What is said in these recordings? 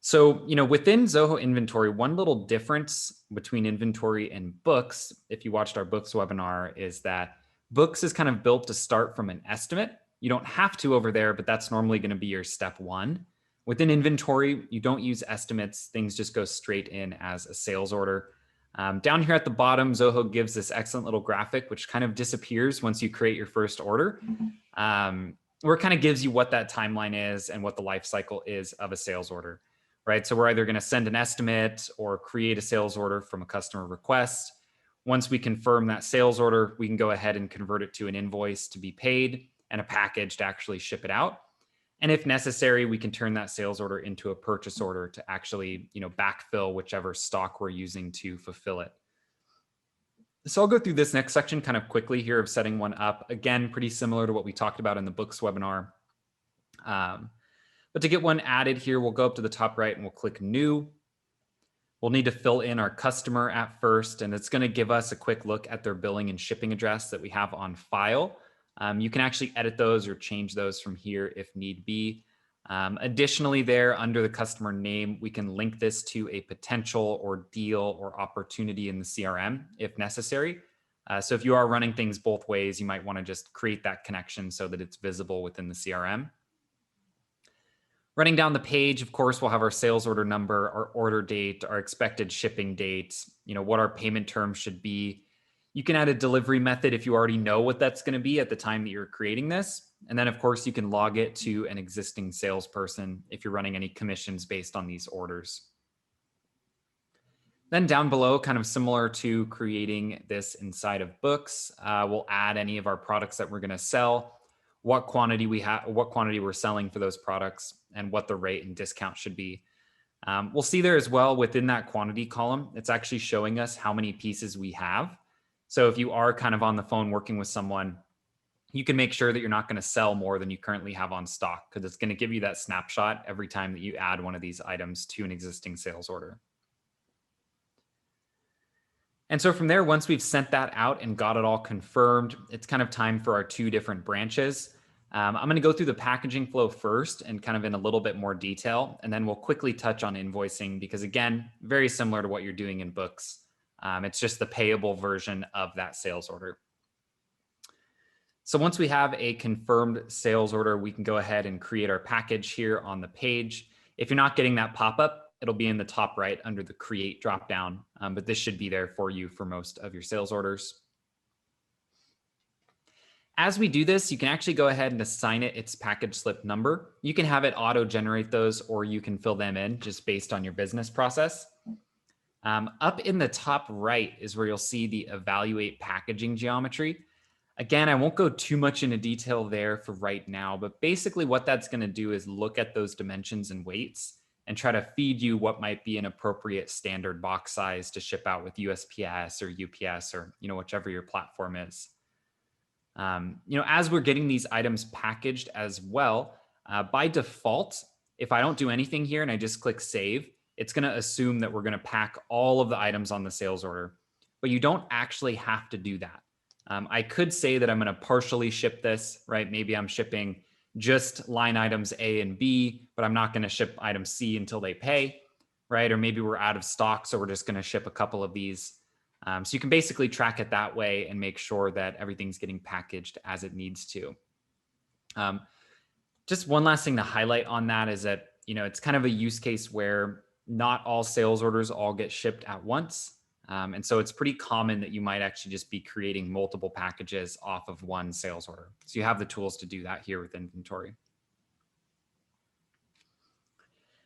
So, within Zoho Inventory, one little difference between inventory and books, if you watched our books webinar, is that books is kind of built to start from an estimate. You don't have to over there, but that's normally going to be your step one. Within inventory, you don't use estimates. Things just go straight in as a sales order. Down here at the bottom, Zoho gives this excellent little graphic, which kind of disappears once you create your first order, where it kind of gives you what that timeline is and what the life cycle is of a sales order. Right? So we're either going to send an estimate or create a sales order from a customer request. Once we confirm that sales order, we can go ahead and convert it to an invoice to be paid and a package to actually ship it out. And if necessary, we can turn that sales order into a purchase order to actually, backfill whichever stock we're using to fulfill it. So I'll go through this next section kind of quickly here of setting one up. Again, pretty similar to what we talked about in the books webinar. But to get one added here, we'll go up to the top right and we'll click New. We'll need to fill in our customer at first, and it's going to give us a quick look at their billing and shipping address that we have on file. You can actually edit those or change those from here if need be. Additionally, there under the customer name, we can link this to a potential or deal or opportunity in the CRM if necessary. So if you are running things both ways, you might want to just create that connection so that it's visible within the CRM. Running down the page, of course, we'll have our sales order number, our order date, our expected shipping date, what our payment terms should be. You can add a delivery method if you already know what that's going to be at the time that you're creating this. And then, of course, you can log it to an existing salesperson if you're running any commissions based on these orders. Then down below, kind of similar to creating this inside of books, we'll add any of our products that we're going to sell, what quantity we have, what quantity we're selling for those products, and what the rate and discount should be. We'll see there as well within that quantity column, it's actually showing us how many pieces we have. So if you are kind of on the phone working with someone, you can make sure that you're not going to sell more than you currently have on stock, because it's going to give you that snapshot every time that you add one of these items to an existing sales order. And so from there, once we've sent that out and got it all confirmed, it's kind of time for our two different branches. I'm going to go through the packaging flow first and kind of in a little bit more detail, and then we'll quickly touch on invoicing because, again, very similar to what you're doing in books. It's just the payable version of that sales order. So once we have a confirmed sales order, we can go ahead and create our package here on the page. If you're not getting that pop-up, it'll be in the top right under the Create dropdown, but this should be there for you for most of your sales orders. As we do this, you can actually go ahead and assign it its package slip number. You can have it auto-generate those, or you can fill them in just based on your business process. Up in the top right is where you'll see the Evaluate Packaging geometry. Again, I won't go too much into detail there for right now, but basically what that's going to do is look at those dimensions and weights and try to feed you what might be an appropriate standard box size to ship out with USPS or UPS or whichever your platform is. As we're getting these items packaged as well, by default, if I don't do anything here and I just click Save, it's going to assume that we're going to pack all of the items on the sales order, but you don't actually have to do that. I could say that I'm going to partially ship this, right? Maybe I'm shipping just line items A and B, but I'm not going to ship item C until they pay, right? Or maybe we're out of stock, so we're just going to ship a couple of these. So you can basically track it that way and make sure that everything's getting packaged as it needs to. Just one last thing to highlight on that is that, it's kind of a use case where not all sales orders all get shipped at once. And so it's pretty common that you might actually just be creating multiple packages off of one sales order. So you have the tools to do that here with inventory.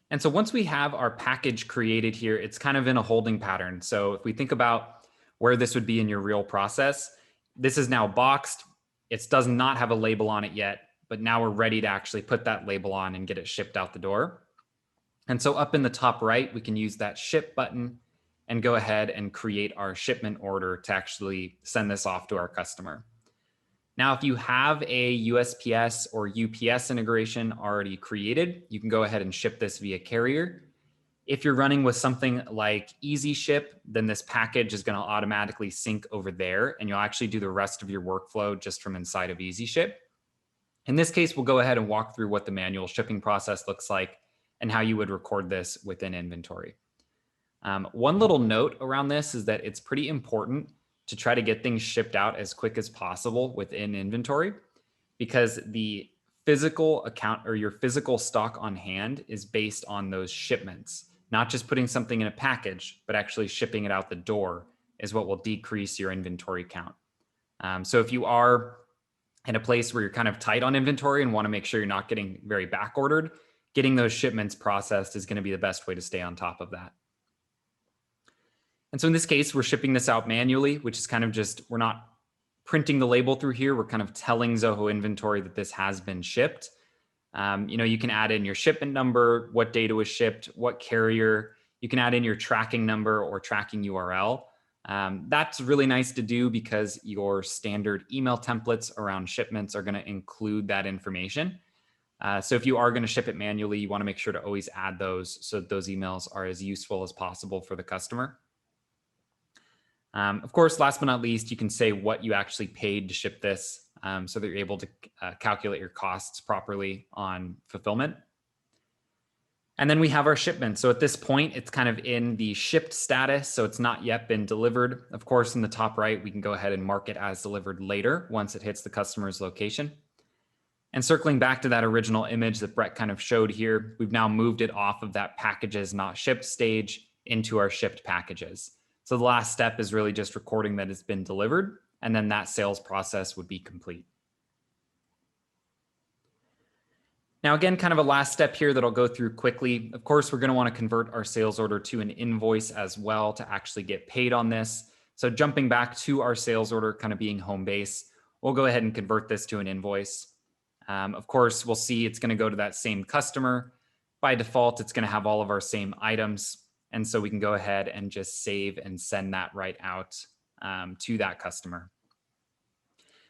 And so once we have our package created here, it's kind of in a holding pattern. So if we think about where this would be in your real process, this is now boxed. It does not have a label on it yet, but now we're ready to actually put that label on and get it shipped out the door. And so up in the top right, we can use that ship button and go ahead and create our shipment order to actually send this off to our customer. Now, if you have a USPS or UPS integration already created, you can go ahead and ship this via carrier. If you're running with something like Easy Ship, then this package is going to automatically sync over there, and you'll actually do the rest of your workflow just from inside of Easy Ship. In this case, we'll go ahead and walk through what the manual shipping process looks like and how you would record this within inventory. One little note around this is that it's pretty important to try to get things shipped out as quick as possible within inventory, because the physical account or your physical stock on hand is based on those shipments. Not just putting something in a package, but actually shipping it out the door is what will decrease your inventory count. So if you are in a place where you're kind of tight on inventory and want to make sure you're not getting very back ordered, getting those shipments processed is going to be the best way to stay on top of that. And so in this case, we're shipping this out manually, which is kind of just, we're not printing the label through here. We're kind of telling Zoho Inventory that this has been shipped. You can add in your shipment number, what date it was shipped, what carrier. You can add in your tracking number or tracking URL. That's really nice to do because your standard email templates around shipments are going to include that information. So if you are going to ship it manually, you want to make sure to always add those so that those emails are as useful as possible for the customer. Of course, last but not least, you can say what you actually paid to ship this so that you're able to calculate your costs properly on fulfillment. And then we have our shipment. So at this point, it's kind of in the shipped status, so it's not yet been delivered. Of course, in the top right, we can go ahead and mark it as delivered later once it hits the customer's location. And circling back to that original image that Brett kind of showed here, we've now moved it off of that packages not shipped stage into our shipped packages. So the last step is really just recording that it's been delivered, and then that sales process would be complete. Now, again, kind of a last step here that I'll go through quickly. Of course, we're going to want to convert our sales order to an invoice as well to actually get paid on this. So jumping back to our sales order kind of being home base, we'll go ahead and convert this to an invoice. Of course, we'll see it's going to go to that same customer. By default, it's going to have all of our same items. And so we can go ahead and just save and send that right out to that customer.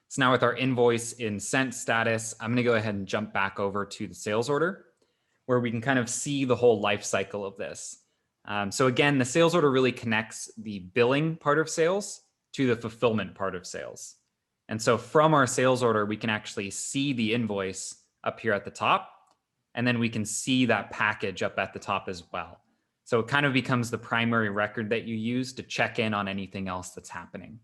So now with our invoice in sent status, I'm going to go ahead and jump back over to the sales order where we can kind of see the whole life cycle of this. So again, the sales order really connects the billing part of sales to the fulfillment part of sales. And so from our sales order, we can actually see the invoice up here at the top, and then we can see that package up at the top as well. So it kind of becomes the primary record that you use to check in on anything else that's happening.